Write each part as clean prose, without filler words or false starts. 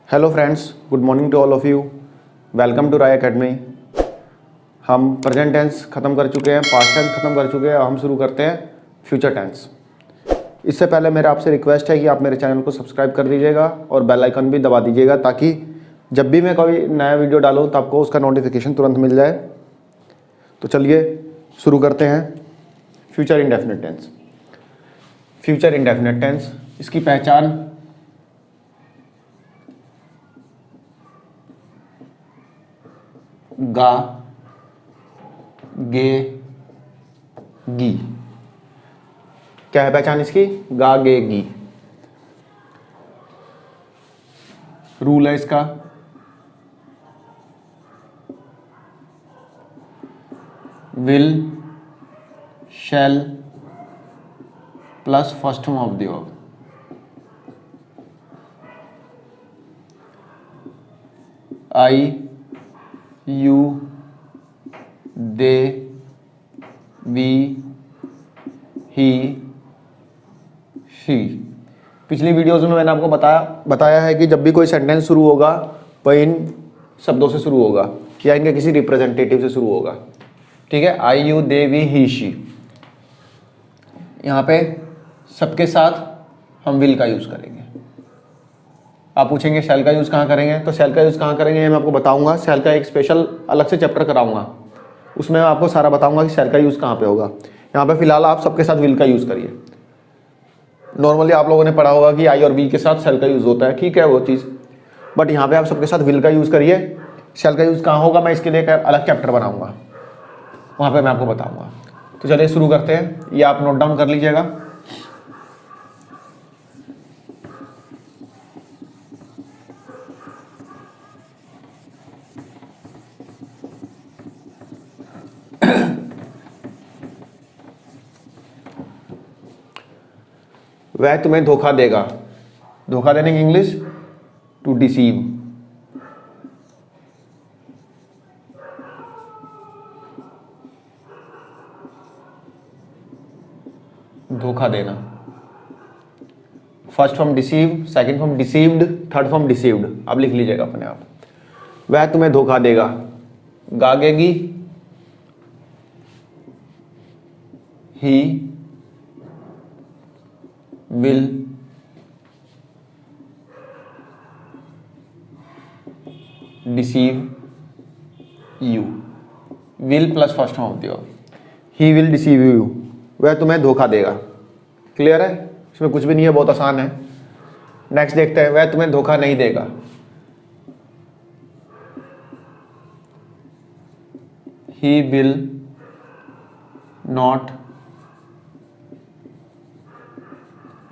Hello friends, good morning to all of you. Welcome to Rai Academy. हम present tense ख़त्म कर चुके हैं, पास्ट टेंस ख़त्म कर चुके हैं। हम शुरू करते हैं फ्यूचर टेंस। इससे पहले मेरा आपसे रिक्वेस्ट है कि आप मेरे चैनल को सब्सक्राइब कर दीजिएगा और बेल आइकन भी दबा दीजिएगा, ताकि जब भी मैं कोई नया वीडियो डालूँ तो आपको उसका नोटिफिकेशन तुरंत मिल जाए। तो चलिए शुरू करते हैं future indefinite tense. Future indefinite tense, इसकी पहचान गा, गे, गी। क्या है पहचान इसकी? गा, गे, गी। रूल है इसका will, shall plus first form of the verb. I, you, they, we, he, she. पिछली वीडियोज़ में मैंने आपको बताया है कि जब भी कोई सेंटेंस शुरू होगा वह इन शब्दों से शुरू होगा या इनके किसी रिप्रेजेंटेटिव से शुरू होगा। ठीक है, I, you, they, we, he, she. यहाँ पे सबके साथ हम विल का यूज़ करेंगे। आप पूछेंगे शैल का यूज़ कहाँ करेंगे, तो शैल का यूज़ कहाँ करेंगे ये मैं आपको बताऊंगा। शैल का एक स्पेशल अलग से चैप्टर कराऊंगा, उसमें मैं आपको सारा बताऊंगा कि शैल का यूज़ कहाँ पे होगा। यहाँ पे फिलहाल आप सबके साथ विल का यूज़ करिए। नॉर्मली आप लोगों ने पढ़ा होगा कि आई और वी के साथ शैल का यूज़ होता है, ठीक है वो चीज़, बट यहाँ पे आप सबके साथ विल का यूज़ करिए। शैल का यूज़ कहाँ होगा मैं इसके लिए एक अलग चैप्टर बनाऊँगा, वहाँ पर मैं आपको बताऊँगा। तो चलिए शुरू करते हैं, ये आप नोट डाउन कर लीजिएगा। वह तुम्हें धोखा देगा। धोखा देने की इंग्लिश टू डिसीव। धोखा देना। First form deceive, second form deceived, third form deceived. अब लिख लीजिएगा अपने आप। वह तुम्हें धोखा देगा, गागेगी, he will deceive you। will plus first form of the verb. He will deceive you, वह तुम्हें धोखा देगा। क्लियर है, इसमें कुछ भी नहीं है, बहुत आसान है। नेक्स्ट देखते हैं, वह तुम्हें धोखा नहीं देगा। He will not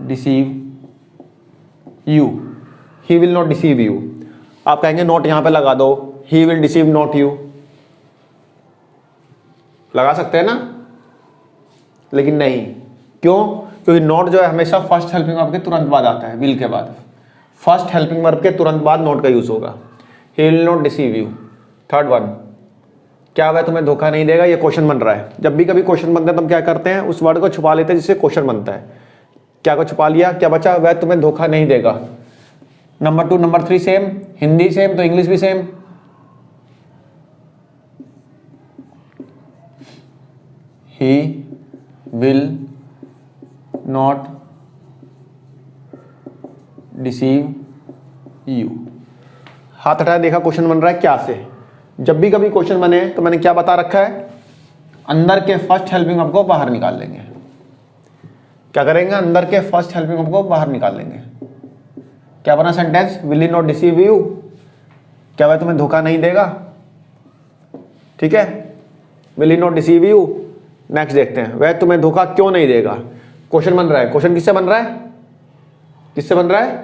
deceive you. He will not deceive you. आप कहेंगे नॉट यहां पे लगा दो, ही विल डिसीव नॉट यू, लगा सकते हैं ना, लेकिन नहीं। क्यों? क्योंकि नॉट जो है हमेशा फर्स्ट हेल्पिंग वर्ब के तुरंत बाद आता है, विल के बाद। फर्स्ट हेल्पिंग वर्ब के तुरंत बाद नॉट का यूज होगा। He will not deceive you. Third one, क्या वह तुम्हें धोखा नहीं देगा, ये क्वेश्चन बन रहा है। जब भी कभी क्वेश्चन बनता है तो हम क्या करते हैं, उस वर्ड को छुपा लेते हैं जिससे क्वेश्चन बनता है। क्या को छुपा लिया, क्या बचा? वह तुम्हें धोखा नहीं देगा। Number 2 number 3 same, Hindi same तो इंग्लिश भी same. He will not deceive you. हाथ हटाया, देखा क्वेश्चन बन रहा है क्या से। जब भी कभी क्वेश्चन बने तो मैंने क्या बता रखा है, अंदर के फर्स्ट हेल्पिंग वर्ब को बाहर निकाल लेंगे। क्या करेंगे? अंदर के फर्स्ट हेल्पिंग वर्ब को बाहर निकाल लेंगे। क्या बना sentence? Will he not deceive you, क्या वह तुम्हें धोखा नहीं देगा। ठीक है, will he not deceive you. Next देखते हैं, वह तुम्हें धोखा क्यों नहीं देगा। क्वेश्चन बन रहा है, क्वेश्चन किससे बन रहा है? किससे बन रहा है?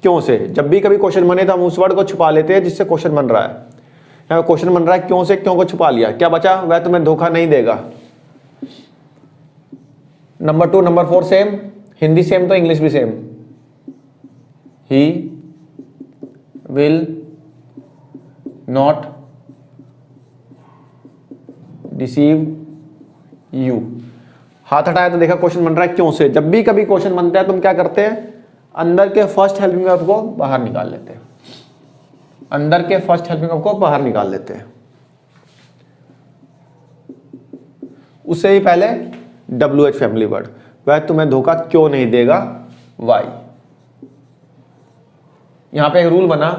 क्यों से। जब भी कभी क्वेश्चन बने तो हम उस वर्ड को छुपा लेते हैं जिससे क्वेश्चन बन रहा है। यहाँ क्वेश्चन बन रहा है क्यों से, क्यों को छुपा लिया। क्या बचा? वह तुम्हें धोखा नहीं देगा। Number 2 number 4 same, Hindi same तो इंग्लिश भी same. He will not deceive you. हाथ हटाया तो देखा क्वेश्चन बन रहा है क्यों से। जब भी कभी क्वेश्चन बनता है तो हम क्या करते हैं, अंदर के फर्स्ट हेल्पिंग वर्ब को बाहर निकाल लेते हैं। अंदर के फर्स्ट हेल्पिंग वर्ब को बाहर निकाल लेते हैं। उससे ही पहले WH फैमिली वर्ड, वह तुम्हें धोखा क्यों नहीं देगा, वाई। यहां पे एक रूल बना,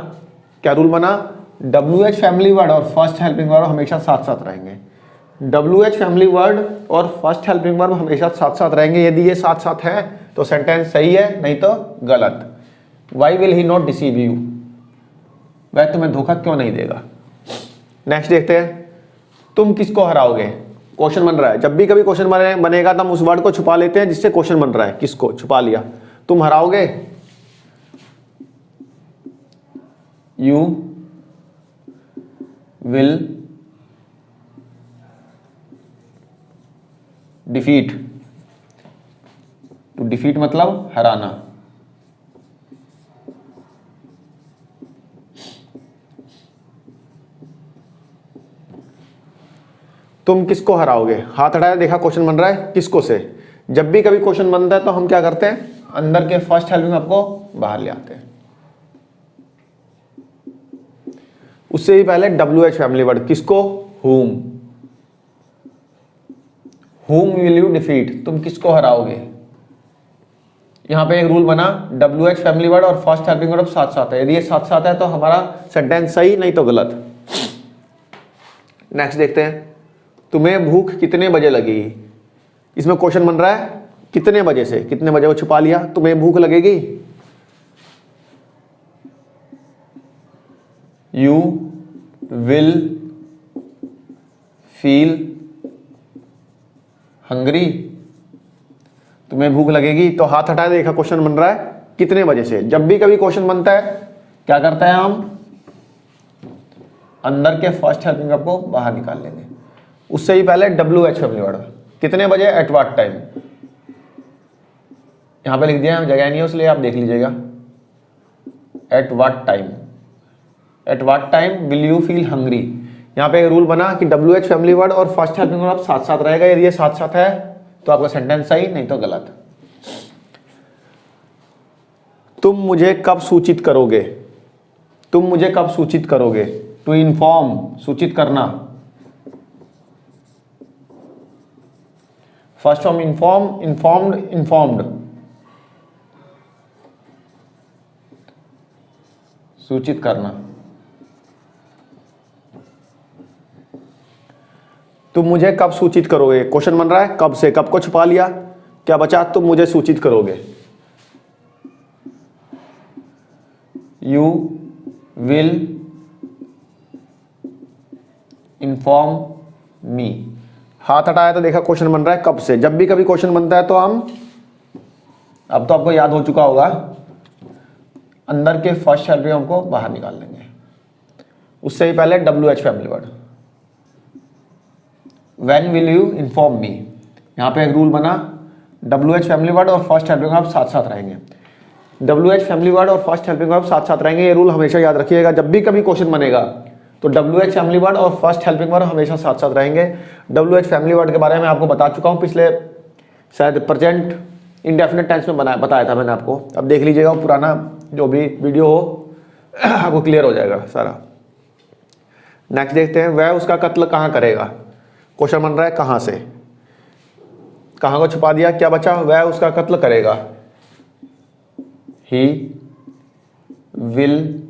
क्या रूल बना, WH फैमिली वर्ड और फर्स्ट हेल्पिंग वर्ब हमेशा साथ साथ रहेंगे। WH फैमिली वर्ड और फर्स्ट हेल्पिंग वर्ब हमेशा साथ साथ रहेंगे। यदि ये साथ साथ है तो सेंटेंस सही है, नहीं तो गलत। Why will he not deceive you, वह तुम्हें धोखा क्यों नहीं देगा। नेक्स्ट देखते हैं, तुम किसको हराओगे। क्वेश्चन बन रहा है, जब भी कभी क्वेश्चन बनेगा तो हम उस वर्ड को छुपा लेते हैं जिससे क्वेश्चन बन रहा है। किसको छुपा लिया, तुम हराओगे, you will defeat, to defeat मतलब हराना। तुम किसको हराओगे, हाथ हटाया, देखा क्वेश्चन बन रहा है किसको से। जब भी कभी क्वेश्चन बनता है तो हम क्या करते हैं, अंदर के फर्स्ट हेल्पिंग वर्ब को बाहर ले आते हैं। उससे ही पहले WH फैमिली वर्ड, किसको, whom, whom will you defeat, तुम किसको हराओगे। यहां पे एक रूल बना, WH फैमिली वर्ड और फर्स्ट हेल्पिंग वर्ब साथ साथ है। यदि ये साथ साथ है तो हमारा सेंटेंस सही, नहीं तो गलत। नेक्स्ट देखते हैं, तुम्हें भूख कितने बजे लगेगी। इसमें क्वेश्चन बन रहा है कितने बजे से, कितने बजे, वो छुपा लिया, तुम्हें भूख लगेगी, यू विल फील हंग्री, तुम्हें भूख लगेगी। तो हाथ हटाए, देखा क्वेश्चन बन रहा है कितने बजे से। जब भी कभी क्वेश्चन बनता है क्या करते हैं हम, अंदर के फर्स्ट हेल्पिंग वर्ब को बाहर निकाल लेंगे। उससे ही पहले WH फैमिली वर्ड, कितने बजे, एट व्हाट टाइम। यहां पे लिख दिया, जगह नहीं है इसलिए आप देख लीजिएगा, at what time, at what time will you feel hungry. यहां पे एक रूल बना कि WH फैमिली वर्ड और फर्स्ट हेल्पिंग वर्ब साथ साथ रहेगा। यदि ये साथ साथ है तो आपका सेंटेंस सही, नहीं तो गलत। तुम मुझे कब सूचित करोगे, तुम मुझे कब सूचित करोगे, टू इन्फॉर्म, सूचित करना। First form inform, informed, informed, सूचित करना। तुम मुझे कब सूचित करोगे, क्वेश्चन बन रहा है कब से, कब को छुपा लिया, क्या बचा, तुम मुझे सूचित करोगे, यू विल इन्फॉर्म मी। हाथ हटाया तो देखा क्वेश्चन बन रहा है कब से। जब भी कभी क्वेश्चन बनता है तो हम, अब तो आपको याद हो चुका होगा, अंदर के फर्स्ट हेल्पिंग वर्ब को बाहर निकाल लेंगे। उससे ही पहले WH family word, when will you inform me. यहां पे एक रूल बना, WH फैमिली वर्ड और फर्स्ट हेल्पिंग वर्ब साथ साथ रहेंगे। WH फैमिली वर्ड और फर्स्ट हेल्पिंग वर्ब साथ साथ रहेंगे, ये रूल हमेशा याद रखिएगा। जब भी कभी क्वेश्चन बनेगा तो WH फैमिली वर्ड और फर्स्ट हेल्पिंग वर्ब हमेशा साथ साथ रहेंगे। WH फैमिली वर्ड के बारे में आपको बता चुका हूं पिछले, शायद प्रेजेंट इंडेफिनिट टेंस में बताया था मैंने आपको। अब देख लीजिएगा वो पुराना जो भी वीडियो हो, आपको क्लियर हो जाएगा सारा। नेक्स्ट देखते हैं, वह उसका कत्ल कहाँ करेगा। क्वेश्चन बन रहा है कहाँ से, कहाँ को छुपा दिया, क्या बचा, वह उसका कत्ल करेगा, ही विल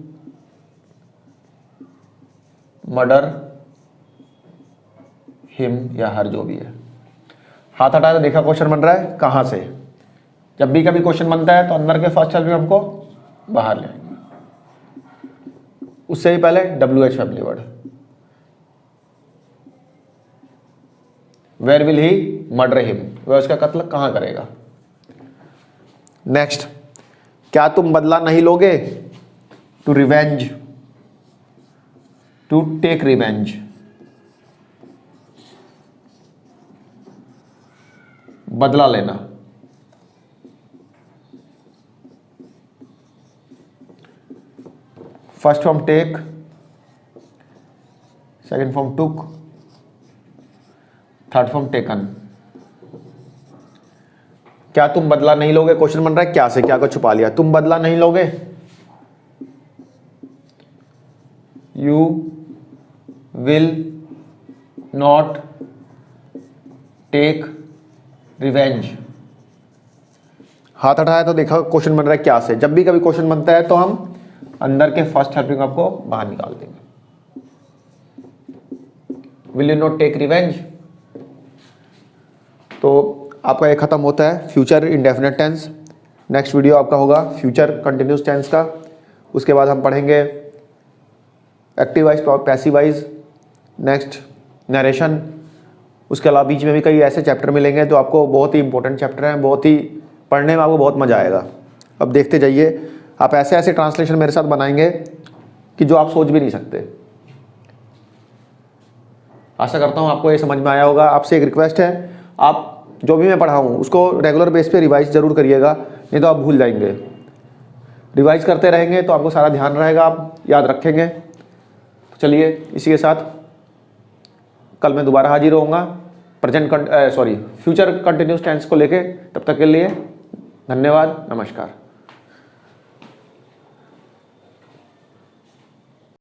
मर्डर हिम, या हर, जो भी है। हाथ हटाया तो देखा क्वेश्चन बन रहा है कहाँ से। जब भी कभी क्वेश्चन बनता है तो अंदर के फर्स्ट हेल्पिंग वर्ब को बाहर ले आएंगे। उससे ही पहले WH family word, where will he murder him, वह उसका कत्ल कहां करेगा। नेक्स्ट, क्या तुम बदला नहीं लोगे, to revenge, to take revenge, बदला लेना। First form take, second form took, third form taken. क्या तुम बदला नहीं लोगे, क्वेश्चन बन रहा है क्या से, क्या को छुपा लिया, तुम बदला नहीं लोगे, you will not take revenge. हाथ हटाया तो देखा क्वेश्चन बन रहा है क्या से। जब भी कभी क्वेश्चन बनता है तो हम अंदर के फर्स्ट हेल्पिंग वर्ब को बाहर निकाल देंगे। Will you not take revenge, तो आपका ये खत्म होता है future indefinite tense. Next video आपका होगा फ्यूचर कंटिन्यूस टेंस का। उसके बाद हम पढ़ेंगे active voice, passive wise, next narration. उसके अलावा बीच में भी कई ऐसे चैप्टर मिलेंगे जो आपको बहुत ही इंपॉर्टेंट चैप्टर हैं, बहुत ही पढ़ने में आपको बहुत मज़ा आएगा। अब देखते जाइए, आप ऐसे ऐसे ट्रांसलेशन मेरे साथ बनाएंगे कि जो आप सोच भी नहीं सकते। आशा करता हूँ आपको ये समझ में आया होगा। आपसे एक रिक्वेस्ट है, आप जो भी मैं पढ़ाऊँ उसको रेगुलर बेस पे रिवाइज ज़रूर करिएगा, नहीं तो आप भूल जाएंगे। रिवाइज करते रहेंगे तो आपको सारा ध्यान रहेगा, आप याद रखेंगे। तो चलिए इसी के साथ कल मैं दोबारा हाजिर होऊंगा फ्यूचर कंटिन्यूस टेंस को लेके। तब तक के लिए धन्यवाद, नमस्कार।